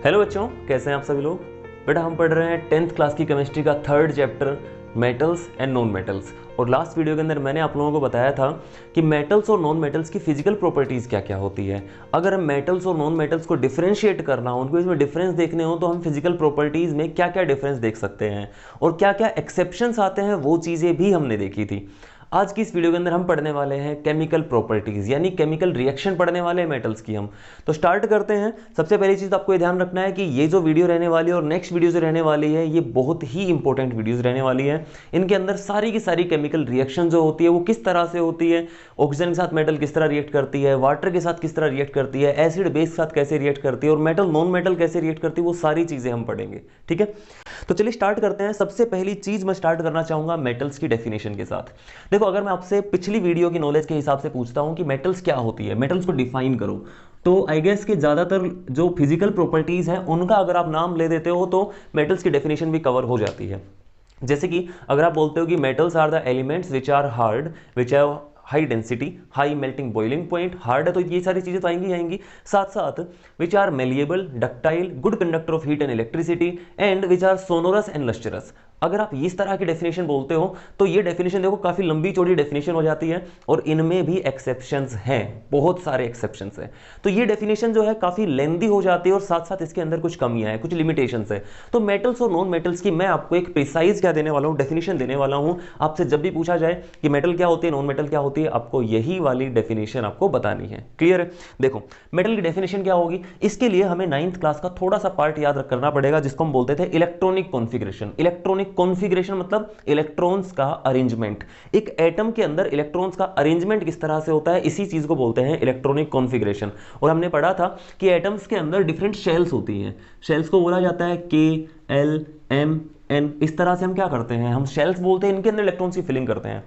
Hello बच्चों, कैसे हैं आप सभी लोग। बेटा हम पढ़ रहे हैं 10th क्लास की केमिस्ट्री का third chapter metals and non metals. और लास्ट वीडियो के अंदर मैंने आप लोगों को बताया था कि मेटल्स और नॉन मेटल्स की फिजिकल प्रॉपर्टीज़ क्या क्या होती है। अगर हम मेटल्स और नॉन मेटल्स को डिफरेंशिएट करना हो, उनको इसमें डिफरेंस देखने हो, तो हम फिजिकल प्रॉपर्टीज़ में क्या क्या डिफरेंस देख सकते हैं और क्या क्या एक्सेप्शंस आते हैं, वो चीज़ें भी हमने देखी थी। आज की इस वीडियो के अंदर हम पढ़ने वाले हैं केमिकल प्रॉपर्टीज, यानी केमिकल रिएक्शन पढ़ने वाले हैं मेटल्स की हम। तो स्टार्ट करते हैं। सबसे पहली चीज आपको ये ध्यान रखना है कि ये जो वीडियो रहने वाली है और नेक्स्ट वीडियो जो रहने वाली है, ये बहुत ही इंपॉर्टेंट वीडियोस रहने वाली है। इनके अंदर सारी की सारी केमिकल रिएक्शन जो होती है वो किस तरह से होती है, ऑक्सीजन के साथ मेटल किस तरह रिएक्ट करती है, वाटर के साथ किस तरह रिएक्ट करती है, एसिड बेस के साथ कैसे रिएक्ट करती है और मेटल नॉन मेटल कैसे रिएक्ट करती है, वो सारी चीजें हम पढ़ेंगे। ठीक है, तो चलिए स्टार्ट करते हैं। सबसे पहली चीज मैं स्टार्ट करना चाहूंगा मेटल्स की डेफिनेशन के साथ। देखो, अगर मैं आपसे पिछली वीडियो की नॉलेज के हिसाब से पूछता हूं कि मेटल्स क्या होती है, मेटल्स को डिफाइन करो, तो आई गेस कि ज्यादातर जो फिजिकल प्रॉपर्टीज हैं उनका अगर आप नाम ले देते हो तो मेटल्स की डेफिनेशन भी कवर हो जाती है। जैसे कि अगर आप बोलते हो कि metals are the elements which are hard, which have high density, high melting boiling point, hard है तो ये सारी चीजें तो आएंगी आएंगी, साथ साथ which are malleable, ductile, good conductor of heat and electricity and which are sonorous and lustrous. अगर आप इस तरह की डेफिनेशन बोलते हो तो ये डेफिनेशन देखो काफी लंबी चौड़ी डेफिनेशन हो जाती है और इनमें भी एक्सेप्शंस हैं, बहुत सारे एक्सेप्शंस हैं। तो ये डेफिनेशन जो है काफी लेंदी हो जाती है और साथ साथ इसके अंदर कुछ कमियां हैं, कुछ लिमिटेशंस है। तो मेटल्स और नॉन मेटल्स की मैं आपको एक प्रिसाइज क्या देने वाला हूं, डेफिनेशन देने वाला हूं। आपसे जब भी पूछा जाए कि मेटल क्या होती है, नॉन मेटल क्या होती है, आपको यही वाली डेफिनेशन आपको बतानी है। क्लियर है। देखो, मेटल की डेफिनेशन क्या होगी, इसके लिए हमें 9th क्लास का थोड़ा सा पार्ट याद करना पड़ेगा जिसको हम बोलते थे इलेक्ट्रॉनिक कॉन्फ़िगरेशन। इलेक्ट्रॉनिक कॉन्फ़िगरेशन मतलब इलेक्ट्रॉन्स का अरेंजमेंट। एक एटम के अंदर इलेक्ट्रॉन्स का अरेंजमेंट किस तरह से होता है, इसी चीज को बोलते हैं इलेक्ट्रॉनिक कॉन्फ़िगरेशन। और हमने पढ़ा था कि एटम्स के अंदर डिफरेंट शेल्स होती हैं। शेल्स को बोला जाता है के, एल, एम, एन। इस तरह से हम क्या करते हैं, हम शेल्स बोलते हैं, इनके अंदर इलेक्ट्रॉन्स की फिलिंग करते हैं।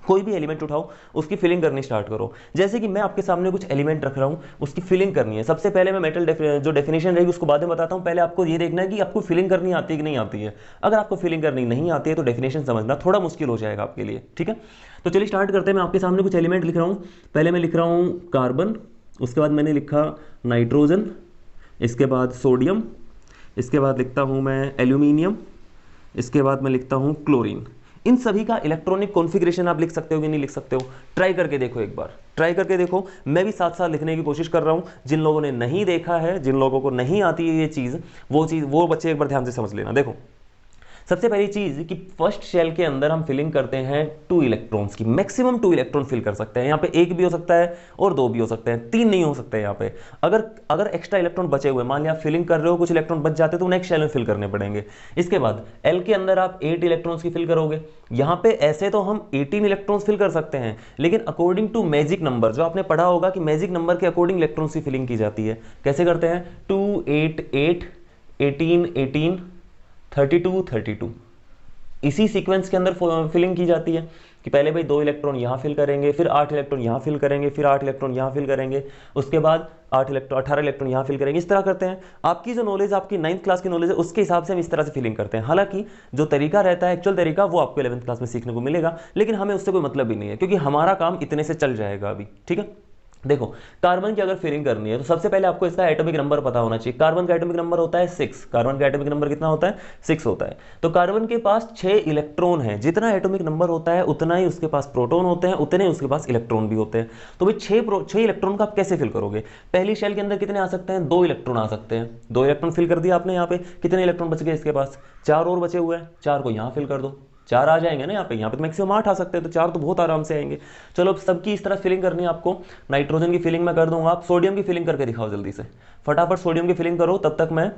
कोई भी एलिमेंट उठाओ, उसकी फिलिंग करनी स्टार्ट करो। जैसे कि मैं आपके सामने कुछ एलिमेंट रख रहा हूं, उसकी फिलिंग करनी है। सबसे पहले मैं मेटल जो डेफिनेशन रहेगी उसको बाद में बताता हूं, पहले आपको ये देखना है कि आपको फिलिंग करनी आती है कि नहीं आती है। अगर आपको फिलिंग करनी नहीं आती है तो डेफिनेशन समझना थोड़ा मुश्किल हो जाएगा आपके लिए। ठीक है, तो चलिए स्टार्ट करते हैं। मैं आपके सामने कुछ एलिमेंट लिख रहा हूं। पहले मैं लिख रहा हूं कार्बन, उसके बाद मैंने लिखा नाइट्रोजन, इसके बाद सोडियम, इसके बाद लिखता हूं मैं एल्यूमिनियम, इसके बाद मैं लिखता हूं क्लोरीन। इन सभी का इलेक्ट्रॉनिक कॉन्फ़िगरेशन आप लिख सकते हो कि नहीं लिख सकते हो, ट्राई करके देखो, एक बार ट्राई करके देखो। मैं भी साथ साथ लिखने की कोशिश कर रहा हूं। जिन लोगों ने नहीं देखा है, जिन लोगों को नहीं आती है ये चीज, वो बच्चे एक बार ध्यान से समझ लेना। देखो, सबसे पहली चीज कि फर्स्ट शेल के अंदर हम फिलिंग करते हैं 2 इलेक्ट्रॉन्स की, मैक्सिमम 2 इलेक्ट्रॉन फिल कर सकते हैं। यहाँ पे एक भी हो सकता है और 2 भी हो सकते हैं, 3 नहीं हो सकते हैं यहाँ पे। अगर एक्स्ट्रा इलेक्ट्रॉन बचे हुए, मान लिया आप फिलिंग कर रहे हो, कुछ इलेक्ट्रॉन बच जाते तो नेक्स्ट शेल में फिल करने पड़ेंगे। इसके बाद एल के अंदर आप 8 इलेक्ट्रॉन्स की फिल करोगे। यहाँ पे ऐसे तो हम 18 इलेक्ट्रॉन्स फिल कर सकते हैं, लेकिन अकॉर्डिंग टू मैजिक नंबर, जो आपने पढ़ा होगा कि मैजिक नंबर के अकॉर्डिंग इलेक्ट्रॉन्स की फिलिंग की जाती है। कैसे करते हैं, 2 8 8 18 18 32 32, इसी सीक्वेंस के अंदर फिलिंग की जाती है कि पहले भाई 2 इलेक्ट्रॉन यहाँ फिल करेंगे, फिर 8 इलेक्ट्रॉन यहाँ फिल करेंगे, फिर 8 इलेक्ट्रॉन यहाँ फिल करेंगे, उसके बाद 18 इलेक्ट्रॉन यहाँ फिल करेंगे। इस तरह करते हैं। आपकी जो नॉलेज, आपकी 9th क्लास की नॉलेज है, उसके हिसाब से हम इस तरह से फिलिंग करते हैं। हालांकि जो तरीका रहता है, एक्चुअल तरीका, वो आपको 11th क्लास में सीखने को मिलेगा, लेकिन हमें उससे कोई मतलब भी नहीं है क्योंकि हमारा काम इतने से चल जाएगा अभी। ठीक है, देखो, कार्बन की अगर फिलिंग करनी है तो सबसे पहले आपको इसका एटॉमिक नंबर पता होना चाहिए। कार्बन का एटॉमिक नंबर होता है 6। कार्बन का एटॉमिक नंबर कितना होता है, 6 होता है। तो कार्बन के पास 6 इलेक्ट्रॉन है। जितना एटॉमिक नंबर होता है उतना ही उसके पास प्रोटॉन होते हैं, उतने ही उसके पास इलेक्ट्रॉन भी होते हैं। तो भाई 6 इलेक्ट्रॉन का आप कैसे फिल करोगे। पहली शेल के अंदर कितने आ सकते हैं, 2 इलेक्ट्रॉन आ सकते हैं। 2 इलेक्ट्रॉन फिल कर दिया आपने। यहाँ पे कितने इलेक्ट्रॉन बच गए, इसके पास 4 और बचे हुए हैं। 4 को यहाँ फिल कर दो, 4 आ जाएंगे ना। यहाँ पे तो मैक्सिमम 8 आ सकते हैं, तो 4 तो बहुत आराम से आएंगे। चलो, अब सबकी इस तरह फिलिंग करनी है आपको। नाइट्रोजन की फिलिंग मैं कर दूंगा, आप सोडियम की फिलिंग करके दिखाओ जल्दी से, फटाफट सोडियम की फिलिंग करो। तब तक मैं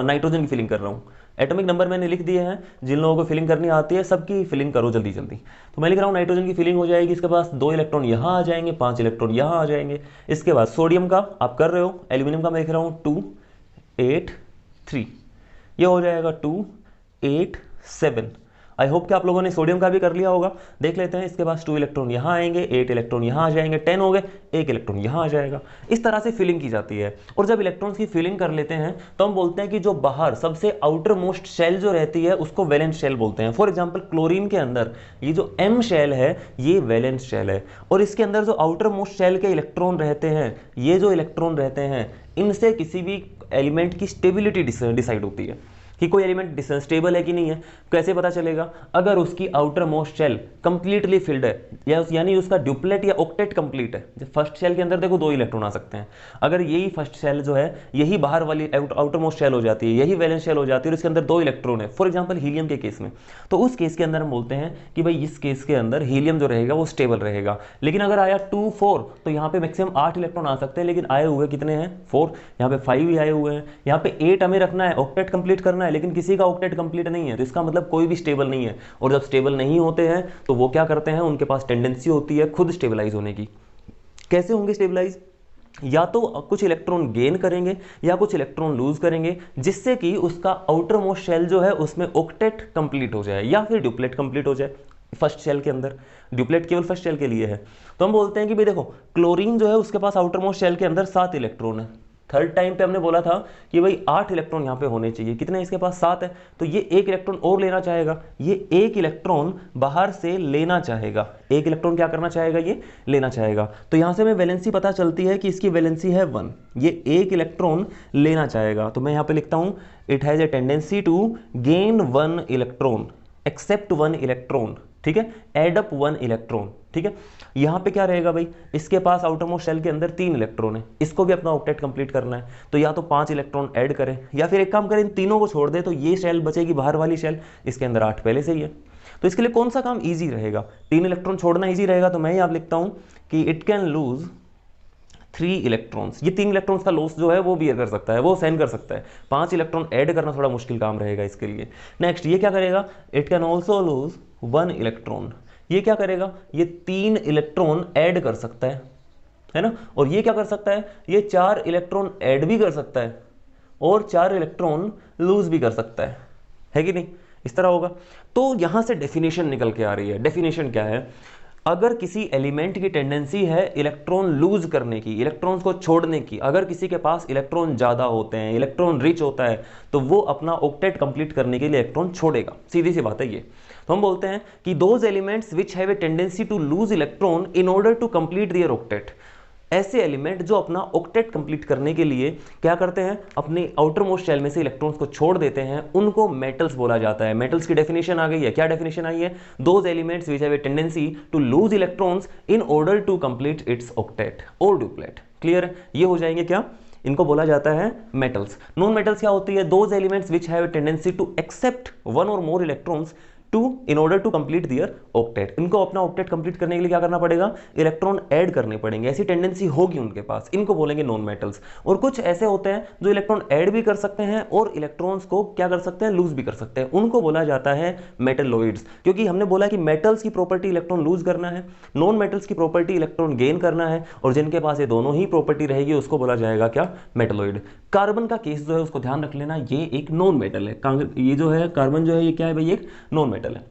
नाइट्रोजन की फिलिंग कर रहा हूँ। एटॉमिक नंबर मैंने लिख दिए हैं, जिन लोगों को फिलिंग करनी आती है सबकी फिलिंग करो जल्दी जल्दी। तो मैं लिख रहा हूँ नाइट्रोजन की फिलिंग हो जाएगी, इसके पास 2 इलेक्ट्रॉन यहाँ आ जाएंगे, 5 इलेक्ट्रॉन यहाँ आ जाएंगे। इसके बाद सोडियम का आप कर रहे हो, एल्यूमिनियम का मैं लिख रहा हूँ 2 8 3, ये हो जाएगा 2 8 7। आई होप कि आप लोगों ने सोडियम का भी कर लिया होगा। देख लेते हैं, इसके पास 2 इलेक्ट्रॉन यहाँ आएंगे, 8 इलेक्ट्रॉन यहाँ आ जाएंगे, 10 हो गए, 1 इलेक्ट्रॉन यहाँ आ जाएगा। इस तरह से फिलिंग की जाती है। और जब इलेक्ट्रॉन्स की फिलिंग कर लेते हैं तो हम बोलते हैं कि जो बाहर सबसे आउटर मोस्ट शेल जो रहती है उसको वैलेंस शेल बोलते हैं। फॉर एग्जाम्पल क्लोरीन के अंदर ये जो एम शेल है ये वैलेंस शेल है, और इसके अंदर जो आउटर मोस्ट शेल के इलेक्ट्रॉन रहते हैं, ये जो इलेक्ट्रॉन रहते हैं, इनसे किसी भी एलिमेंट की स्टेबिलिटी डिसाइड होती है कि कोई एलिमेंट स्टेबल है कि नहीं है। कैसे पता चलेगा? अगर उसकी outermost shell completely filled है, यानी उसका ड्यूप्लेट या ऑक्टेट कंप्लीट है। जब फर्स्ट शेल के अंदर देखो 2 इलेक्ट्रॉन आ सकते हैं, अगर यही फर्स्ट शेल जो है यही बाहर वाली आउटर मोस्ट शेल हो जाती है, यही वैलेंस शेल हो जाती है और इसके अंदर 2 इलेक्ट्रॉन है, फॉर एग्जाम्पल हीलियम के केस में, तो उस केस के अंदर हम बोलते हैं कि भाई इस केस के अंदर हीलियम जो रहेगा वो स्टेबल रहेगा। लेकिन अगर आया 2 4 तो यहाँ पे मैक्सिमम 8 इलेक्ट्रॉन आ सकते हैं, लेकिन आए हुए कितने हैं? 4। यहाँ पे 5 ही आए हुए हैं, यहाँ पे 8 हमें रखना है, ऑक्टेट कंप्लीट करना है, लेकिन किसी का ऑक्टेट कंप्लीट नहीं है, तो इसका मतलब कोई भी स्टेबल नहीं है। और जब स्टेबल नहीं होते हैं तो वो क्या करते हैं, उनके पास टेंडेंसी होती है खुद स्टेबलाइज होने की। कैसे होंगे स्टेबलाइज? या तो कुछ इलेक्ट्रॉन गेन करेंगे या कुछ इलेक्ट्रॉन लूज करेंगे, जिससे कि उसका आउटर मोस्ट शेल जो है उसमें ऑक्टेट कंप्लीट हो जाए या फिर ड्यूप्लेट कंप्लीट हो जाए। फर्स्ट शेल के अंदर ड्यूप्लेट केवल फर्स्ट शेल के लिए है, तो हम बोलते हैं कि भाई देखो क्लोरीन जो है उसके पास आउटर मोस्ट शेल के अंदर 7 इलेक्ट्रॉन है। थर्ड टाइम पे हमने बोला था कि भाई 8 इलेक्ट्रॉन यहाँ पे होने चाहिए, कितने इसके पास? 7 है, तो ये 1 इलेक्ट्रॉन और लेना चाहेगा, ये 1 इलेक्ट्रॉन बाहर से लेना चाहेगा। 1 इलेक्ट्रॉन क्या करना चाहेगा? ये लेना चाहेगा। तो यहाँ से हमें वैलेंसी पता चलती है कि इसकी वैलेंसी है 1, ये 1 इलेक्ट्रॉन लेना चाहेगा। तो मैं यहाँ पे लिखता हूँ it has a tendency to gain 1 electron accept 1 electron, ठीक है, एड अप 1 इलेक्ट्रॉन, ठीक है। यहां पे क्या रहेगा भाई, इसके पास आउटर मोस्ट शेल के अंदर 3 इलेक्ट्रॉन है, इसको भी अपना ऑक्टेट कंप्लीट करना है, तो या तो 5 इलेक्ट्रॉन ऐड करें या फिर एक काम करें इन तीनों को छोड़ दे, तो ये शेल बचेगी बाहर वाली शेल, इसके अंदर 8 पहले से ही है। तो इसके लिए कौन सा काम ईजी रहेगा? 3 इलेक्ट्रॉन छोड़ना ईजी रहेगा, तो मैं यहां लिखता हूं कि इट कैन लूज 3 इलेक्ट्रॉन्स। ये 3 इलेक्ट्रॉन्स का लॉस जो है वो बियर कर सकता है, वो सहन कर सकता है। 5 इलेक्ट्रॉन ऐड करना थोड़ा मुश्किल काम रहेगा इसके लिए। नेक्स्ट ये क्या करेगा? It can also loose 1 electron. ये क्या करेगा? ये 3 इलेक्ट्रॉन ऐड कर सकता है ना। और ये क्या कर सकता है? ये 4 इलेक्ट्रॉन ऐड भी कर सकता है और 4 इलेक्ट्रॉन लूज भी कर सकता है कि नहीं? इस तरह होगा। तो यहां से डेफिनेशन निकल के आ रही है। डेफिनेशन क्या है? अगर किसी एलिमेंट की टेंडेंसी है इलेक्ट्रॉन लूज करने की, इलेक्ट्रॉन्स को छोड़ने की, अगर किसी के पास इलेक्ट्रॉन ज़्यादा होते हैं, इलेक्ट्रॉन रिच होता है, तो वो अपना ऑक्टेट कंप्लीट करने के लिए इलेक्ट्रॉन छोड़ेगा। सीधी सी बात है ये। तो हम बोलते हैं कि those elements which have a tendency to lose electron in order to complete their octet, ऐसे एलिमेंट जो अपना ऑक्टेट कंप्लीट करने के लिए क्या करते हैं, अपने आउटर मोस्ट शेल में से इलेक्ट्रॉन्स को छोड़ देते हैं, उनको मेटल्स बोला जाता है। मेटल्स की डेफिनेशन आ गई है। क्या डेफिनेशन आई है? Those elements which have a tendency to lose electrons in order to complete its octet और ड्यूप्लेट। क्लियर? ये हो जाएंगे क्या? इनको बोला जाता है मेटल्स। नॉन मेटल्स क्या होती है? Those elements which have a tendency to accept 1 or more electrons in order to complete their octet. इनको अपना ऑक्टेट कंप्लीट करने के लिए क्या करना पड़ेगा? इलेक्ट्रॉन ऐड करने पड़ेंगे, ऐसी टेंडेंसी होगी उनके पास, इनको बोलेंगे नॉन मेटल्स। और कुछ ऐसे होते हैं जो इलेक्ट्रॉन ऐड भी कर सकते हैं और इलेक्ट्रॉन्स को क्या कर सकते हैं? लूज भी कर सकते हैं, उनको बोला जाता है मेटलॉइड्स। क्योंकि हमने बोला कि मेटल्स की प्रॉपर्टी इलेक्ट्रॉन लूज करना है, नॉन मेटल्स की प्रॉपर्टी इलेक्ट्रॉन गेन करना है, और जिनके पास ये दोनों ही प्रॉपर्टी रहेगी उसको बोला जाएगा क्या? मेटलॉइड। कार्बन का केस जो है उसको ध्यान रख लेना, ये एक नॉन मेटल है। ये जो है कार्बन जो है ये क्या है भाई? एक नॉन मेटल है।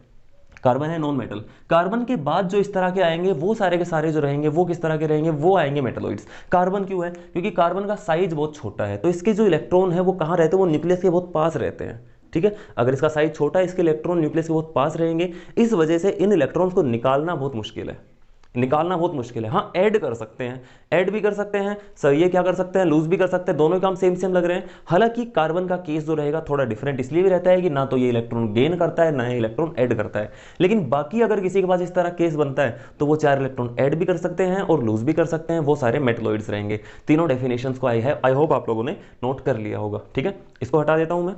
कार्बन है नॉन मेटल। कार्बन के बाद जो इस तरह के आएंगे वो सारे के सारे जो रहेंगे वो किस तरह के रहेंगे? वो आएंगे मेटलॉइड्स। कार्बन क्यों है? क्योंकि कार्बन का साइज बहुत छोटा है, तो इसके जो इलेक्ट्रॉन है वो कहाँ रहते हैं? वो न्यूक्लियस के बहुत पास रहते हैं, ठीक है। अगर इसका साइज छोटा है, इसके इलेक्ट्रॉन न्यूक्लियस के बहुत पास रहेंगे, इस वजह से इन इलेक्ट्रॉन्स को निकालना बहुत मुश्किल है, निकालना बहुत मुश्किल है। हाँ, ऐड कर सकते हैं, ऐड भी कर सकते हैं सर, ये क्या कर सकते हैं? लूज भी कर सकते हैं। दोनों काम सेम सेम लग रहे हैं। हालांकि कार्बन का केस जो रहेगा थोड़ा डिफरेंट इसलिए भी रहता है कि ना तो ये इलेक्ट्रॉन गेन करता है ना ये इलेक्ट्रॉन ऐड करता है। लेकिन बाकी अगर किसी के पास इस तरह केस बनता है तो वो 4 इलेक्ट्रॉन ऐड भी कर सकते हैं और लूज भी कर सकते हैं, वो सारे मेटलॉइड्स रहेंगे। तीनों डेफिनेशन को आई होप आप लोगों ने नोट कर लिया होगा, ठीक है। इसको हटा देता हूं मैं।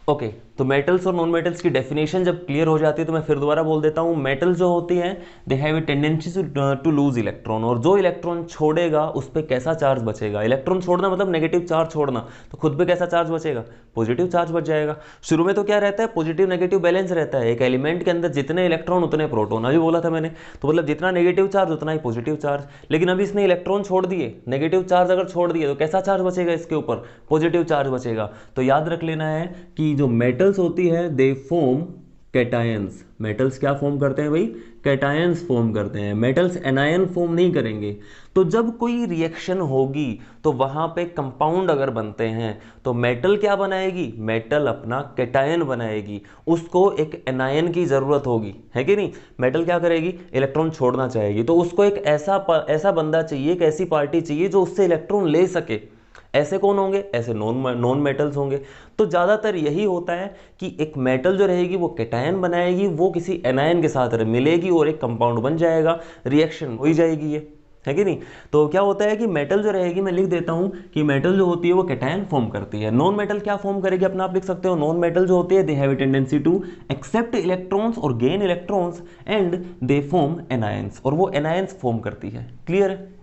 ओके, तो मेटल्स और नॉन मेटल्स की डेफिनेशन जब क्लियर हो जाती है तो मैं फिर दोबारा बोल देता हूँ, मेटल जो होती हैं they have a tendency to lose electron, और जो इलेक्ट्रॉन छोड़ेगा उस पर कैसा चार्ज बचेगा, इलेक्ट्रॉन छोड़ना मतलब नेगेटिव चार्ज छोड़ना, तो खुद पे कैसा चार्ज बचेगा, पॉजिटिव चार्ज बच जाएगा। शुरू में तो क्या रहता है, पॉजिटिव नेगेटिव बैलेंस रहता है, एक एलिमेंट के अंदर जितने इलेक्ट्रॉन उतने प्रोटॉन, अभी बोला था मैंने, तो मतलब जितना नेगेटिव चार्ज उतना ही पॉजिटिव चार्ज। लेकिन अभी इसने इलेक्ट्रॉन छोड़ दिए, नेगेटिव चार्ज अगर छोड़ दिए तो कैसा चार्ज बचेगा इसके ऊपर, पॉजिटिव चार्ज बचेगा। तो याद रख लेना है कि जो मेटल्स होती है दे फॉर्म कैटायंस, मेटल्स क्या फॉर्म करते हैं भाई, कैटायंस फॉर्म करते हैं, मेटल्स एनायन फॉर्म नहीं करेंगे। तो जब कोई रिएक्शन होगी तो वहां पे कंपाउंड अगर बनते हैं तो मेटल क्या बनाएगी, मेटल अपना कैटायन बनाएगी, उसको एक एनायन की जरूरत होगी, है कि नहीं। मेटल क्या करेगी, इलेक्ट्रॉन छोड़ना चाहेगी, तो उसको एक ऐसा बंदा चाहिए, एक ऐसी पार्टी चाहिए जो उससे इलेक्ट्रॉन ले सके। ऐसे कौन होंगे, ऐसे नॉन मेटल्स होंगे। तो ज़्यादातर यही होता है कि एक मेटल जो रहेगी वो कैटायन बनाएगी, वो किसी एनायन के साथ मिलेगी और एक कंपाउंड बन जाएगा, रिएक्शन हो ही जाएगी ये, है कि नहीं। तो क्या होता है कि मेटल जो रहेगी, मैं लिख देता हूं कि मेटल जो होती है वो कैटायन फॉर्म करती है। नॉन मेटल क्या फॉर्म करेगी, अपना आप लिख सकते हो, नॉन मेटल जो होती है they have a tendency to accept electrons और gain electrons and they form anions, और वो एनायंस फॉर्म करती है। क्लियर है,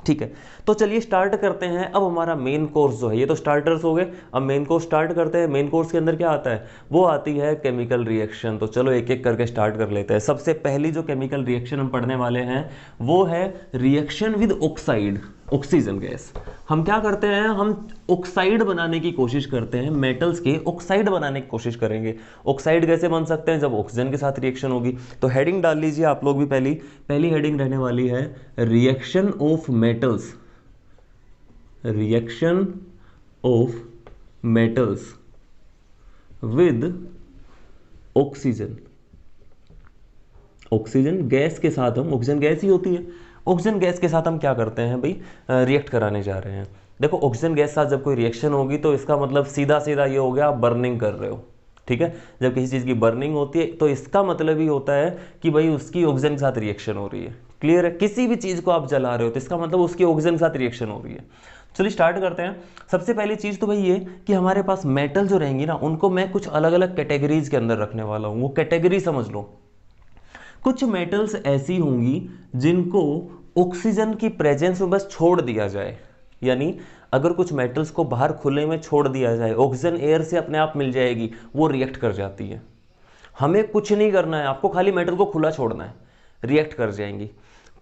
ठीक है। तो चलिए स्टार्ट करते हैं। अब हमारा मेन कोर्स जो है, ये तो स्टार्टर्स हो गए, अब मेन कोर्स स्टार्ट करते हैं। मेन कोर्स के अंदर क्या आता है, वो आती है केमिकल रिएक्शन। तो चलो एक एक करके स्टार्ट कर लेते हैं। सबसे पहली जो केमिकल रिएक्शन हम पढ़ने वाले हैं वो है reaction with oxide, oxygen gas. हम क्या करते हैं, हम ऑक्साइड बनाने की कोशिश करते हैं, मेटल्स के ऑक्साइड बनाने की कोशिश करेंगे। ऑक्साइड कैसे बन सकते हैं, जब ऑक्सीजन के साथ रिएक्शन होगी। तो हेडिंग डाल लीजिए आप लोग भी, पहली हेडिंग रहने वाली है reaction of metals, reaction of metals with oxygen. Oxygen gas के साथ हम, ऑक्सीजन गैस ही होती है, ऑक्सीजन गैस के साथ हम क्या करते हैं भाई, रिएक्ट कराने जा रहे हैं। देखो ऑक्सीजन गैस के साथ जब कोई रिएक्शन होगी तो इसका मतलब सीधा सीधा ये हो गया, आप बर्निंग कर रहे हो, ठीक है। जब किसी चीज़ की बर्निंग होती है तो इसका मतलब ही होता है कि भाई उसकी ऑक्सीजन के साथ रिएक्शन हो रही है। क्लियर है, किसी भी चीज़ को आप जला रहे हो तो इसका मतलब उसकी ऑक्सीजन के साथ रिएक्शन हो रही है। चलिए स्टार्ट करते हैं। सबसे पहली चीज़ तो भाई ये कि हमारे पास मेटल जो रहेंगी ना, उनको मैं कुछ अलग अलग कैटेगरीज के अंदर रखने वाला हूँ। वो कैटेगरी समझ लो। कुछ मेटल्स ऐसी होंगी जिनको ऑक्सीजन की प्रेजेंस में बस छोड़ दिया जाए, यानी अगर कुछ मेटल्स को बाहर खुले में छोड़ दिया जाए, ऑक्सीजन एयर से अपने आप मिल जाएगी, वो रिएक्ट कर जाती है। हमें कुछ नहीं करना है, आपको खाली मेटल को खुला छोड़ना है, रिएक्ट कर जाएंगी।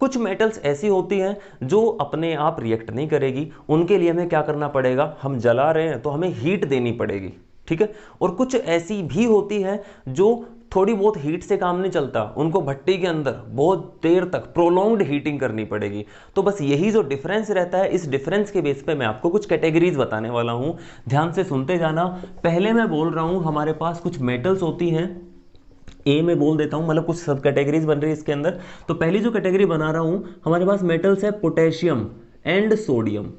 कुछ मेटल्स ऐसी होती हैं जो अपने आप रिएक्ट नहीं करेगी, उनके लिए हमें क्या करना पड़ेगा, हम जला रहे हैं तो हमें हीट देनी पड़ेगी, ठीक है। और कुछ ऐसी भी होती है जो थोड़ी बहुत हीट से काम नहीं चलता, उनको भट्टी के अंदर बहुत देर तक प्रोलॉन्ग्ड हीटिंग करनी पड़ेगी। तो बस यही जो डिफरेंस रहता है, इस डिफरेंस के बेस पे मैं आपको कुछ कैटेगरीज बताने वाला हूं, ध्यान से सुनते जाना। पहले मैं बोल रहा हूं हमारे पास कुछ मेटल्स होती हैं, ए में बोल देता हूं, मतलब कुछ सब कैटेगरीज बन रही है इसके अंदर। तो पहली जो कैटेगरी बना रहा हूं, हमारे पास मेटल्स है पोटेशियम एंड सोडियम।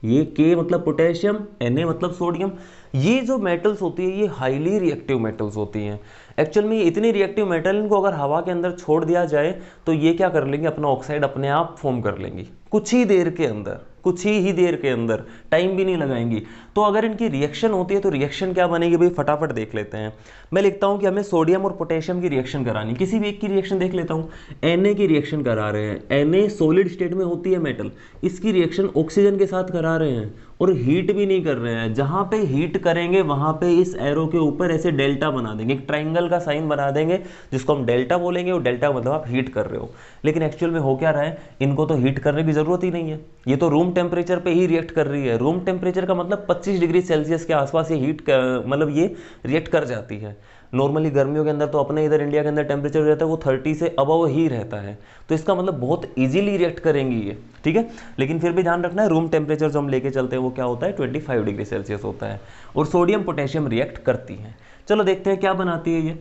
ये के मतलब पोटेशियम, Na मतलब सोडियम। ये जो मेटल्स होती है ये हाईली रिएक्टिव मेटल्स होती हैं। एक्चुअल में ये इतनी रिएक्टिव मेटल, इनको अगर हवा के अंदर छोड़ दिया जाए तो ये क्या कर लेंगे, अपना ऑक्साइड अपने आप फॉर्म कर लेंगी कुछ ही देर के अंदर, कुछ ही देर के अंदर, टाइम भी नहीं लगाएंगी। तो अगर इनकी रिएक्शन होती है तो रिएक्शन क्या बनेगी भाई, फटाफट देख लेते हैं। मैं लिखता हूं कि हमें सोडियम और पोटेशियम की रिएक्शन करानी, किसी भी एक की रिएक्शन देख लेता हूं। Na की रिएक्शन करा रहे हैं, Na सॉलिड स्टेट में होती है मेटल, इसकी रिएक्शन ऑक्सीजन के साथ करा रहे हैं और हीट भी नहीं कर रहे हैं। जहां पे हीट करेंगे वहां पे इस एरो के ऊपर ऐसे डेल्टा बना देंगे, एक ट्राइंगल का साइन बना देंगे जिसको हम डेल्टा बोलेंगे, और डेल्टा मतलब आप हीट कर रहे हो। लेकिन एक्चुअल में हो क्या रहा है, इनको तो हीट करने की जरूरत ही नहीं है, ये तो रूम टेम्परेचर पे ही रिएक्ट कर रही है। रूम टेम्परेचर का मतलब 25 डिग्री सेल्सियस के आसपास ये हीट मतलब ये रिएक्ट कर जाती है। नॉर्मली गर्मियों के अंदर तो अपने इधर इंडिया के अंदर टेम्परेचर रहता है वो 30 से अबव ही रहता है, तो इसका मतलब बहुत इजीली रिएक्ट करेंगी ये, ठीक है। लेकिन फिर भी ध्यान रखना है, रूम टेम्परेचर जो हम लेके चलते हैं वो क्या होता है, 25 डिग्री सेल्सियस होता है। और सोडियम पोटेशियम रिएक्ट करती है। चलो देखते हैं क्या बनाती है ये।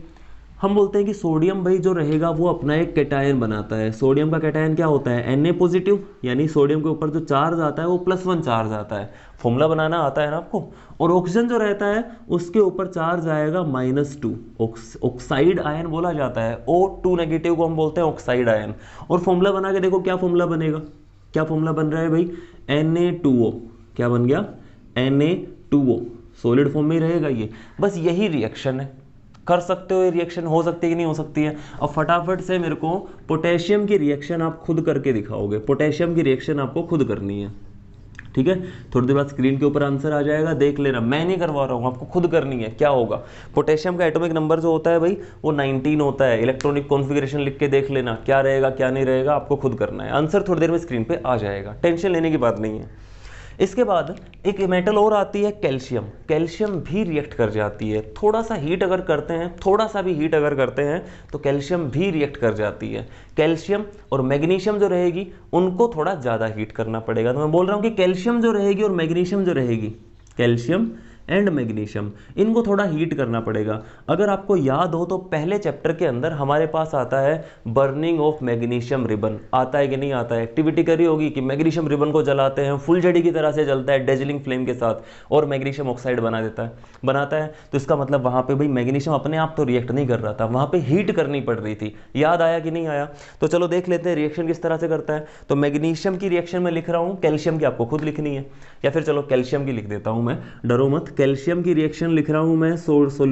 हम बोलते हैं कि सोडियम भाई जो रहेगा वो अपना एक कैटायन बनाता है। सोडियम का कैटायन क्या होता है, Na पॉजिटिव, यानी सोडियम के ऊपर जो चार्ज आता है वो +1 चार्ज आता है। फॉर्मूला बनाना आता है ना आपको। और ऑक्सीजन जो रहता है उसके ऊपर चार्ज आएगा -2, ऑक्साइड आयन बोला जाता है। O2 नेगेटिव को हम बोलते हैं ऑक्साइड आयन। और फॉर्मूला बना के देखो क्या फॉर्मूला बनेगा, क्या फॉर्मूला बन रहा है भाई, Na2O। क्या बन गया, Na2O। सॉलिड फॉर्म में ही रहेगा ये, बस यही रिएक्शन है। कर सकते हो ये रिएक्शन, हो सकती है कि नहीं हो सकती है। अब फटाफट से मेरे को पोटेशियम की रिएक्शन आप खुद करके दिखाओगे, पोटेशियम की रिएक्शन आपको खुद करनी है, ठीक है। थोड़ी देर बाद स्क्रीन के ऊपर आंसर आ जाएगा, देख लेना, मैं नहीं करवा रहा हूँ, आपको खुद करनी है। क्या होगा, पोटेशियम का एटॉमिक नंबर जो होता है भाई वो 19 होता है। इलेक्ट्रॉनिक कॉन्फ़िगरेशन लिख के देख लेना, क्या रहेगा क्या नहीं रहेगा, आपको खुद करना है। आंसर थोड़ी देर में स्क्रीन पे आ जाएगा, टेंशन लेने की बात नहीं है। इसके बाद एक मेटल और आती है कैल्शियम। कैल्शियम भी रिएक्ट कर जाती है, थोड़ा सा हीट अगर करते हैं, थोड़ा सा भी हीट अगर करते हैं तो कैल्शियम भी रिएक्ट कर जाती है। कैल्शियम और मैग्नीशियम जो रहेगी उनको थोड़ा ज़्यादा हीट करना पड़ेगा। तो मैं बोल रहा हूँ कि कैल्शियम जो रहेगी और मैग्नीशियम जो रहेगी, कैल्शियम एंड मैग्नीशियम, इनको थोड़ा हीट करना पड़ेगा। अगर आपको याद हो तो पहले चैप्टर के अंदर हमारे पास आता है बर्निंग ऑफ मैग्नीशियम रिबन, आता है कि नहीं आता है। एक्टिविटी करी होगी कि मैग्नीशियम रिबन को जलाते हैं, फुलझड़ी की तरह से जलता है डेजलिंग फ्लेम के साथ, और मैग्नीशियम ऑक्साइड बनाता है। तो इसका मतलब वहाँ पे भाई मैग्नीशियम अपने आप तो रिएक्ट नहीं कर रहा था, वहाँ पे हीट करनी पड़ रही थी। याद आया कि नहीं आया? तो चलो देख लेते हैं रिएक्शन किस तरह से करता है। तो मैग्नीशियम की रिएक्शन में लिख रहा हूँ, कैल्शियम की आपको खुद लिखनी है, या फिर चलो कैल्शियम की लिख देता हूँ मैं, डरो मत। कैल्शियम की रिएक्शन लिख रहा हूँ मैं,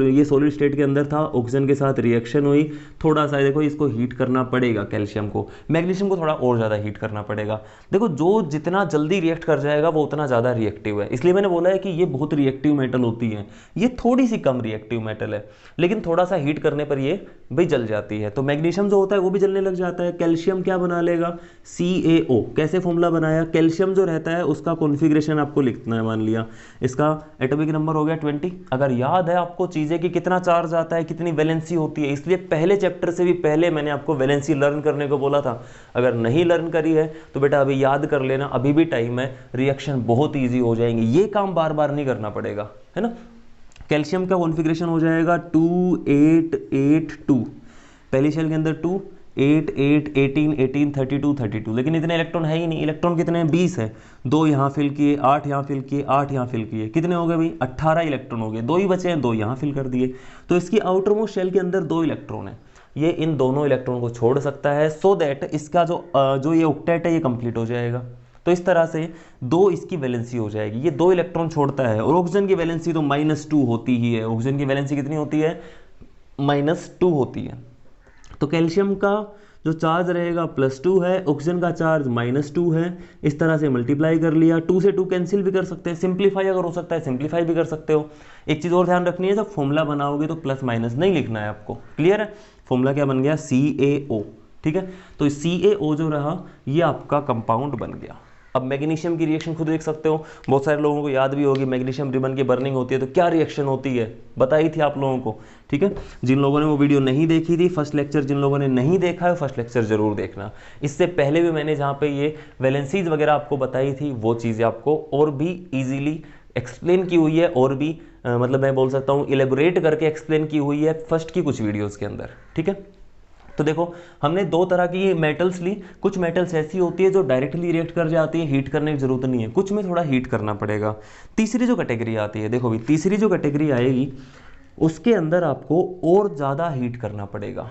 ये सॉलिड स्टेट के अंदर था, ऑक्सीजन के साथ रिएक्शन हुई, थोड़ा सा देखो इसको हीट करना पड़ेगा कैल्शियम को, मैग्नीशियम को थोड़ा और ज़्यादा हीट करना पड़ेगा। देखो जो जितना जल्दी रिएक्ट कर जाएगा वो उतना ज़्यादा रिएक्टिव है, इसलिए मैंने बोला है कि ये बहुत रिएक्टिव मेटल होती है। ये थोड़ी सी कम रिएक्टिव मेटल है, लेकिन थोड़ा सा हीट करने पर ये भाई जल जाती है। तो मैग्नीशियम जो होता है वो भी जलने लग जाता है। कैल्शियम क्या बना लेगा, CaO। कैसे फॉर्मूला बनाया, कैल्शियम जो रहता है उसका कॉन्फ़िगरेशन आपको लिखना है। मान लिया इसका एटॉमिक नंबर हो गया 20। अगर याद है आपको चीज़ें कि कितना चार्ज आता है, कितनी वैलेंसी होती है, इसलिए पहले चैप्टर से भी पहले मैंने आपको वैलेंसी लर्न करने को बोला था। अगर नहीं लर्न करी है तो बेटा अभी याद कर लेना, अभी भी टाइम है, रिएक्शन बहुत ईजी हो जाएंगे, ये काम बार बार नहीं करना पड़ेगा, है ना। कैल्शियम का कॉन्फ़िगरेशन हो जाएगा 2 8 8 2, पहली शेल के अंदर 2 8 8 18 18 32 32, लेकिन इतने इलेक्ट्रॉन है ही नहीं। इलेक्ट्रॉन कितने हैं, 20 है। 2 यहाँ फिल किए, 8 यहाँ फिल किए, 8 यहाँ फिल किए, कितने हो गए भाई, 18 इलेक्ट्रॉन हो गए। 2 ही बचे हैं, 2 यहाँ फिल कर दिए। तो इसकी आउटरमोस्ट शेल के अंदर 2 इलेक्ट्रॉन है, ये इन दोनों इलेक्ट्रॉन को छोड़ सकता है, सो दैट इसका जो ये ऑक्टेट है ये कंप्लीट हो जाएगा। तो इस तरह से 2 इसकी वैलेंसी हो जाएगी, ये 2 इलेक्ट्रॉन छोड़ता है। और ऑक्सीजन की वैलेंसी तो -2 होती ही है। ऑक्सीजन की वैलेंसी कितनी होती है, -2 होती है। तो कैल्शियम का जो चार्ज रहेगा +2 है, ऑक्सीजन का चार्ज -2 है। इस तरह से मल्टीप्लाई कर लिया, 2 से 2 कैंसिल भी कर सकते हैं, सिंप्लीफाई अगर हो सकता है सिंप्लीफाई भी कर सकते हो। एक चीज़ और ध्यान रखनी है, जब फॉर्मूला बनाओगे तो प्लस माइनस नहीं लिखना है आपको, क्लियर है। फॉर्मूला क्या बन गया, CaO, ठीक है। तो CaO जो रहा ये आपका कंपाउंड बन गया। अब मैग्नीशियम की रिएक्शन खुद देख सकते हो, बहुत सारे लोगों को याद भी होगी मैग्नीशियम रिबन की बर्निंग होती है तो क्या रिएक्शन होती है, बताई थी आप लोगों को, ठीक है। जिन लोगों ने वो वीडियो नहीं देखी थी, फर्स्ट लेक्चर जिन लोगों ने नहीं देखा है फर्स्ट लेक्चर जरूर देखना। इससे पहले भी मैंने जहाँ पे ये वैलेंसीज वगैरह आपको बताई थी वो चीज़ें आपको और भी ईजिली एक्सप्लेन की हुई है, और भी मतलब मैं बोल सकता हूँ इलेबोरेट करके एक्सप्लेन की हुई है फर्स्ट की कुछ वीडियोज़ के अंदर, ठीक है। तो देखो हमने 2 तरह की मेटल्स ली। कुछ मेटल्स ऐसी होती है जो डायरेक्टली रिएक्ट कर जाती है, हीट करने की जरूरत नहीं है, कुछ में थोड़ा हीट करना पड़ेगा। तीसरी जो कैटेगरी आती है, देखो भी तीसरी जो कैटेगरी आएगी उसके अंदर आपको और ज़्यादा हीट करना पड़ेगा।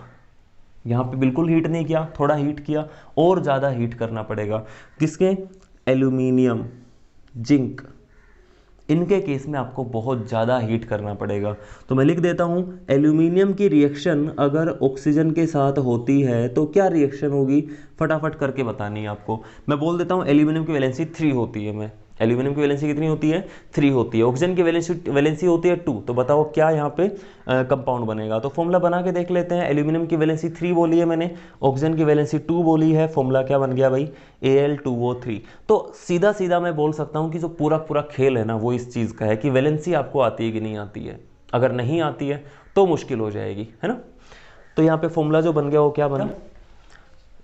यहाँ पे बिल्कुल हीट नहीं किया, थोड़ा हीट किया, और ज़्यादा हीट करना पड़ेगा। किसके, एल्यूमिनियम, जिंक, इनके केस में आपको बहुत ज़्यादा हीट करना पड़ेगा। तो मैं लिख देता हूँ, एल्यूमिनियम की रिएक्शन अगर ऑक्सीजन के साथ होती है तो क्या रिएक्शन होगी, फटाफट करके बतानी है आपको। मैं बोल देता हूँ एल्यूमिनियम की वैलेंसी 3 होती है। एल्यूमिनियम की वैलेंसी कितनी होती है, 3 होती है। ऑक्सीजन की वैलेंसी होती है 2। तो बताओ क्या यहाँ पे कंपाउंड बनेगा। तो फॉर्मूला बना के देख लेते हैं। एल्यूमिनियम की वैलेंसी 3 बोली है मैंने, ऑक्सीजन की वैलेंसी 2 बोली है। फॉर्मूला क्या बन गया भाई, Al2O3। तो सीधा सीधा मैं बोल सकता हूँ कि जो पूरा खेल है ना वो इस चीज़ का है कि वैलेंसी आपको आती है कि नहीं आती है। अगर नहीं आती है तो मुश्किल हो जाएगी, है ना। तो यहाँ पे फॉर्मूला जो बन गया वो क्या बना,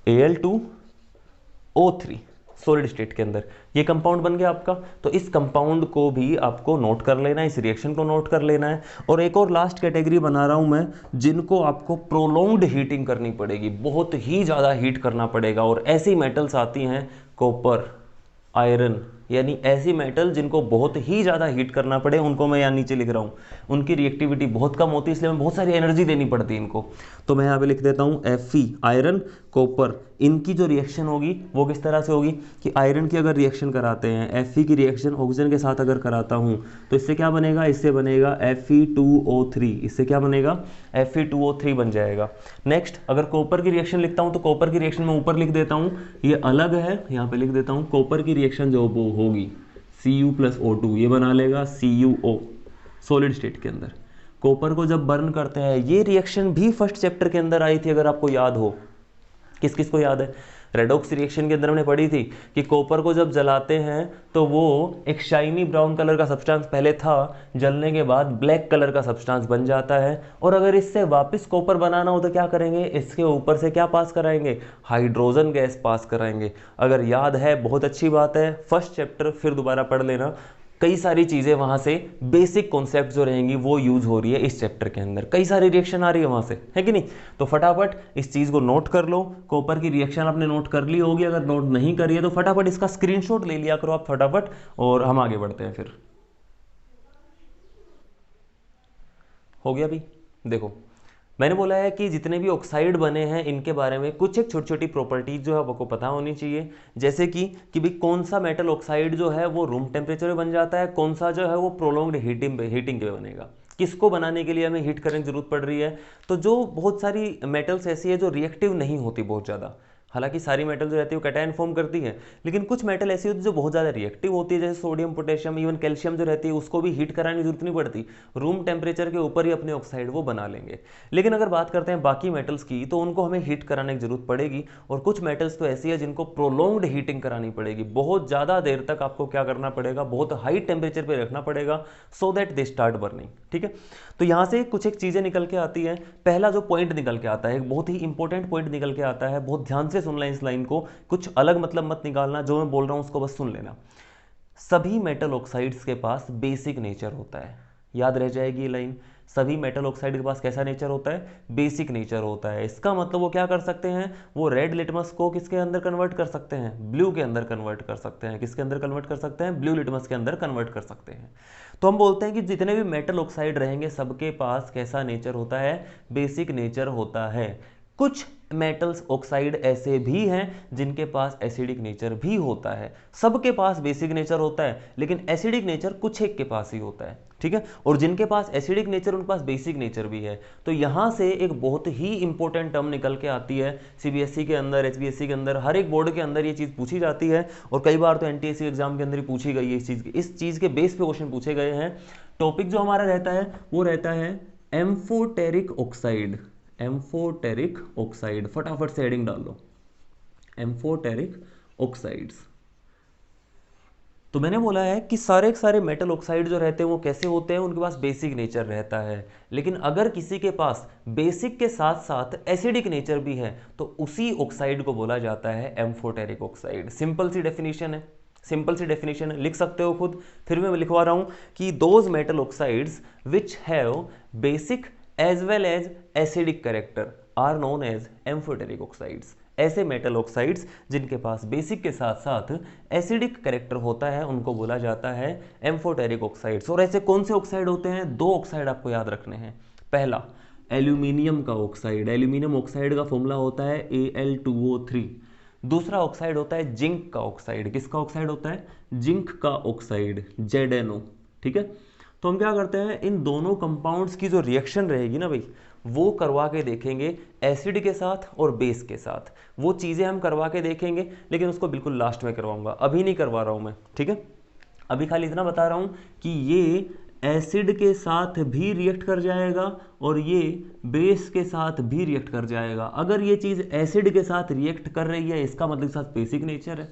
Al2O3 सॉलिड स्टेट के अंदर ये कंपाउंड बन गया आपका। तो इस कंपाउंड को भी आपको नोट कर लेना है, इस रिएक्शन को नोट कर लेना है। और एक और लास्ट कैटेगरी बना रहा हूं मैं, जिनको आपको प्रोलॉन्ग्ड हीटिंग करनी पड़ेगी, बहुत ही ज़्यादा हीट करना पड़ेगा। और ऐसी मेटल्स आती हैं कॉपर, आयरन, यानी ऐसी मेटल जिनको बहुत ही ज़्यादा हीट करना पड़े, उनको मैं यहाँ नीचे लिख रहा हूँ। उनकी रिएक्टिविटी बहुत कम होती है, इसलिए बहुत सारी एनर्जी देनी पड़ती है इनको। तो मैं यहाँ पे लिख देता हूँ Fe आयरन कॉपर, इनकी जो रिएक्शन होगी वो किस तरह से होगी कि आयरन की अगर रिएक्शन कराते हैं, Fe की रिएक्शन ऑक्सीजन के साथ अगर कराता हूँ तो इससे क्या बनेगा, इससे बनेगा Fe2O3, इससे क्या बनेगा Fe2O3 बन जाएगा। नेक्स्ट अगर कॉपर की रिएक्शन लिखता हूँ तो कॉपर की रिएक्शन मैं ऊपर लिख देता हूँ, ये अलग है, यहाँ पे लिख देता हूँ, कॉपर की रिएक्शन जो वो होगी Cu+O2 ये बना लेगा CuO सॉलिड स्टेट के अंदर। कॉपर को जब बर्न करते हैं, ये रिएक्शन भी फर्स्ट चैप्टर के अंदर आई थी अगर आपको याद हो। किस किस को याद है, रेडॉक्स रिएक्शन के अंदर हमने पढ़ी थी कि कॉपर को जब जलाते हैं तो वो एक शाइनी ब्राउन कलर का सब्सटेंस पहले था, जलने के बाद ब्लैक कलर का सब्सटेंस बन जाता है, और अगर इससे वापस कॉपर बनाना हो तो क्या करेंगे, इसके ऊपर से क्या पास कराएंगे, हाइड्रोजन गैस पास कराएंगे। अगर याद है बहुत अच्छी बात है, फर्स्ट चैप्टर फिर दोबारा पढ़ लेना, कई सारी चीज़ें वहाँ से बेसिक कॉन्सेप्ट जो रहेंगी वो यूज हो रही है इस चैप्टर के अंदर, कई सारी रिएक्शन आ रही है वहाँ से, है कि नहीं। तो फटाफट इस चीज़ को नोट कर लो, कॉपर की रिएक्शन आपने नोट कर ली होगी, अगर नोट नहीं करी है तो फटाफट इसका स्क्रीनशॉट ले लिया करो आप फटाफट, और हम आगे बढ़ते हैं फिर। हो गया भी। देखो मैंने बोला है कि जितने भी ऑक्साइड बने हैं इनके बारे में कुछ एक छोटी छोटी प्रॉपर्टीज जो है आपको पता होनी चाहिए, जैसे कि भाई कौन सा मेटल ऑक्साइड जो है वो रूम टेम्परेचर पे बन जाता है, कौन सा जो है वो प्रोलॉन्ग्ड हीटिंग पे बनेगा, किसको बनाने के लिए हमें हीट करने की जरूरत पड़ रही है। तो जो बहुत सारी मेटल्स ऐसी है जो रिएक्टिव नहीं होती बहुत ज़्यादा, हालांकि सारी मेटल जो रहती है वो कैटायन फॉर्म करती है, लेकिन कुछ मेटल ऐसी होती है जो बहुत ज़्यादा रिएक्टिव होती है, जैसे सोडियम, पोटेशियम, इवन कैल्शियम जो रहती है उसको भी हीट कराने की जरूरत नहीं पड़ती, रूम टेम्परेचर के ऊपर ही अपने ऑक्साइड वो बना लेंगे। लेकिन अगर बात करते हैं बाकी मेटल्स की तो उनको हमें हीट कराने की जरूरत पड़ेगी, और कुछ मेटल्स तो ऐसी है जिनको प्रोलॉन्ग्ड हीटिंग करानी पड़ेगी, बहुत ज़्यादा देर तक आपको क्या करना पड़ेगा, बहुत हाई टेम्परेचर पर रखना पड़ेगा, so that they start burning. ठीक है, तो यहाँ से कुछ एक चीज़ें निकल के आती हैं। पहला जो पॉइंट निकल के आता है, एक बहुत ही इंपॉर्टेंट पॉइंट निकल के आता है, बहुत ध्यान से सुनना इस लाइन को, कुछ अलग मतलब मत निकालना, जो मैं बोल रहा हूं उसको बस सुन लेना। सभी मेटल ऑक्साइड्स के पास बेसिक नेचर होता है, याद रह जाएगी ये लाइन, सभी मेटल ऑक्साइड के पास कैसा नेचर होता है, बेसिक नेचर होता है। इसका मतलब वो क्या कर सकते हैं, वो रेड लिटमस को किसके अंदर कन्वर्ट कर सकते हैं, ब्लू के अंदर कन्वर्ट कर सकते हैं, किसके अंदर कन्वर्ट कर सकते हैं, ब्लू लिटमस के अंदर कन्वर्ट कर सकते हैं। तो हम बोलते हैं कि जितने भी मेटल ऑक्साइड रहेंगे सबके पास कैसा नेचर होता है, बेसिक नेचर होता है। कुछ मेटल्स ऑक्साइड ऐसे भी हैं जिनके पास एसिडिक नेचर भी होता है, सबके पास बेसिक नेचर होता है लेकिन एसिडिक नेचर कुछ एक के पास ही होता है। ठीक है, और जिनके पास एसिडिक नेचर उनके पास बेसिक नेचर भी है। तो यहां से एक बहुत ही इंपॉर्टेंट टर्म निकल के आती है, सीबीएसई के अंदर, एचबीएसई के अंदर, हर एक बोर्ड के अंदर ये चीज पूछी जाती है, और कई बार तो एनटीएससी एग्जाम के अंदर ही पूछी गई है इस चीज के बेस पे क्वेश्चन पूछे गए हैं। टॉपिक जो हमारा रहता है वो रहता है एम्फोटेरिक ऑक्साइड, एम्फोटेरिक ऑक्साइड, फटाफट से हेडिंग डाल लो, एम्फोटेरिक ऑक्साइड्स। तो मैंने बोला है कि सारे के सारे मेटल ऑक्साइड जो रहते हैं वो कैसे होते हैं, उनके पास बेसिक नेचर रहता है, लेकिन अगर किसी के पास बेसिक के साथ साथ एसिडिक नेचर भी है तो उसी ऑक्साइड को बोला जाता है एम्फोटेरिक ऑक्साइड। सिंपल सी डेफिनेशन है, सिंपल सी डेफिनेशन है, लिख सकते हो खुद, फिर मैं लिखवा रहा हूं कि those metal oxides which have basic as well as acidic character are known as amphoteric oxides. ऐसे मेटल ऑक्साइड्स जिनके पास बेसिक के साथ साथ एसिडिक कैरेक्टर होता है उनको बोला जाता है एम्फोटेरिक ऑक्साइड्स। और ऐसे कौन से ऑक्साइड होते हैं, दो ऑक्साइड आपको याद रखने हैं। पहला एल्यूमिनियम का ऑक्साइड, एल्यूमिनियम ऑक्साइड का फॉर्मूला होता है Al2O3। दूसरा ऑक्साइड होता है जिंक का ऑक्साइड, किसका ऑक्साइड होता है, जिंक का ऑक्साइड, ZnO। ठीक है, तो हम क्या करते हैं, इन दोनों कंपाउंड्स की जो रिएक्शन रहेगी ना भाई, वो करवा के देखेंगे एसिड के साथ और बेस के साथ, वो चीज़ें हम करवा के देखेंगे, लेकिन उसको बिल्कुल लास्ट में करवाऊंगा, अभी नहीं करवा रहा हूं मैं। ठीक है, अभी खाली इतना बता रहा हूं कि ये एसिड के साथ भी रिएक्ट कर जाएगा और ये बेस के साथ भी रिएक्ट कर जाएगा। अगर ये चीज़ एसिड के साथ रिएक्ट कर रही है इसका मतलब इसके साथ बेसिक नेचर है,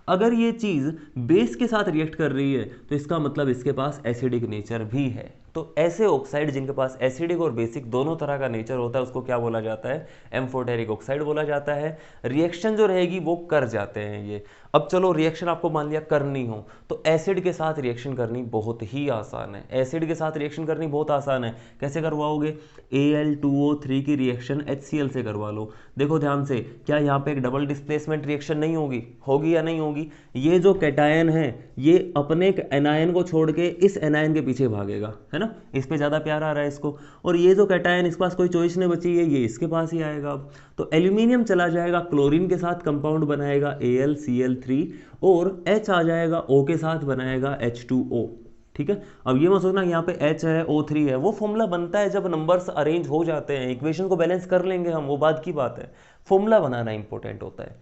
अगर ये चीज़ बेस के साथ रिएक्ट कर रही है तो इसका मतलब इसके पास एसिडिक नेचर भी है। तो ऐसे ऑक्साइड जिनके पास एसिडिक और बेसिक दोनों तरह का नेचर होता है उसको क्या बोला जाता है, एम्फोटेरिक ऑक्साइड बोला जाता है। रिएक्शन जो रहेगी वो कर जाते हैं ये। अब चलो रिएक्शन आपको मान लिया करनी हो तो एसिड के साथ रिएक्शन करनी बहुत ही आसान है, एसिड के साथ रिएक्शन करनी बहुत आसान है। कैसे करवाओगे, Al2O3 की रिएक्शन HCl से करवा लो। देखो ध्यान से, क्या यहाँ पे एक डबल डिस्प्लेसमेंट रिएक्शन नहीं होगी, होगी या नहीं होगी, ये जो कैटायन है ये अपने एनायन को छोड़ के इस एनायन के पीछे भागेगा, है ना, ना, इस पे ज़्यादा प्यार आ रहा है इसको। और ये जो कैटायन, इसके पास कोई चॉइस नहीं बची है, ये इसके पास ही आएगा अब। तो एल्यूमिनियम चला जाएगा क्लोरीन के साथ, कंपाउंड बनाएगा AlCl3, और H आ जाएगा O के साथ, बनाएगा H2O। ठीक है, अब ये मत सोचना यहाँ पे H है O3 है, वो फॉर्मूला बनता है जब नंबर्स अरेंज हो जाते हैं, इक्वेशन को बैलेंस कर लेंगे हम, वो बात की बात है। फॉर्मूला बनाना इंपॉर्टेंट होता है।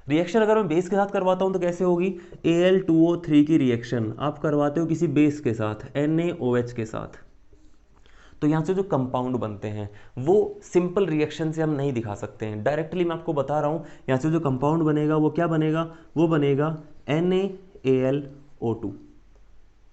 रिएक्शन अगर मैं बेस के साथ करवाता हूँ तो कैसे होगी, Al2O3 की रिएक्शन आप करवाते हो किसी बेस के साथ, NaOH के साथ, तो यहाँ से जो कंपाउंड बनते हैं वो सिंपल रिएक्शन से हम नहीं दिखा सकते हैं, डायरेक्टली मैं आपको बता रहा हूँ। यहाँ से जो कंपाउंड बनेगा वो क्या बनेगा, वो बनेगा NaAlO2।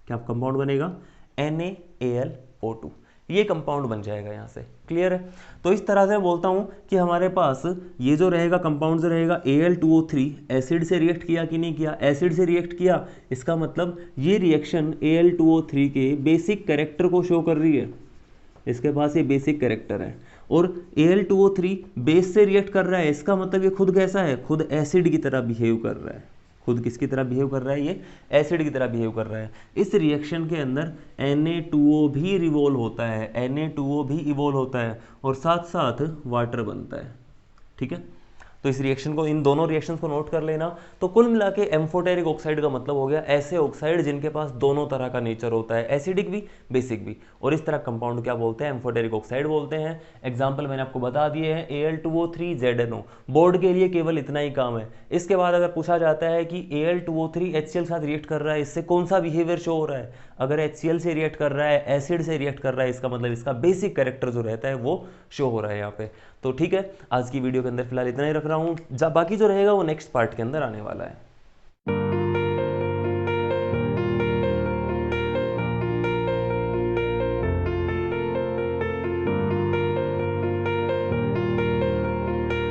क्या कंपाउंड बनेगा, NaAlO2, ये कंपाउंड बन जाएगा यहाँ से। क्लियर है। तो इस तरह से मैं बोलता हूँ कि हमारे पास ये जो रहेगा कंपाउंड जो रहेगा Al2O3 एसिड से रिएक्ट किया कि नहीं किया, एसिड से रिएक्ट किया, इसका मतलब ये रिएक्शन Al2O3 के बेसिक कैरेक्टर को शो कर रही है, इसके पास ये बेसिक कैरेक्टर है। और Al2O3 बेस से रिएक्ट कर रहा है, इसका मतलब ये खुद कैसा है, खुद एसिड की तरह बिहेव कर रहा है। खुद किसकी तरह बिहेव कर रहा है, ये एसिड की तरह बिहेव कर रहा है। इस रिएक्शन के अंदर Na2O भी रिवॉल्व होता है, Na2O भी इवॉल्व होता है, और साथ साथ वाटर बनता है। ठीक है, तो इस रिएक्शन को, इन दोनों रिएक्शंस को नोट कर लेना। तो कुल मिला के एम्फोटेरिक ऑक्साइड का मतलब हो गया ऐसे ऑक्साइड जिनके पास दोनों तरह का नेचर होता है, एसिडिक भी बेसिक भी, और इस तरह कंपाउंड क्या बोलते हैं, एम्फोटेरिक ऑक्साइड बोलते हैं। एग्जाम्पल मैंने आपको बता दिए हैं, Al2O3 ZNO, बोर्ड के लिए केवल इतना ही काम है। इसके बाद अगर पूछा जाता है कि Al2O3 HCl साथ रिएक्ट कर रहा है, इससे कौन सा बिहेवियर शो हो रहा है, अगर HCl से रिएक्ट कर रहा है, एसिड से रिएक्ट कर रहा है, इसका मतलब इसका बेसिक कैरेक्टर जो रहता है वो शो हो रहा है यहाँ पे। तो ठीक है, आज की वीडियो के अंदर फिलहाल इतना ही रख रहा हूँ, बाकी जो रहेगा वो नेक्स्ट पार्ट के अंदर आने वाला है।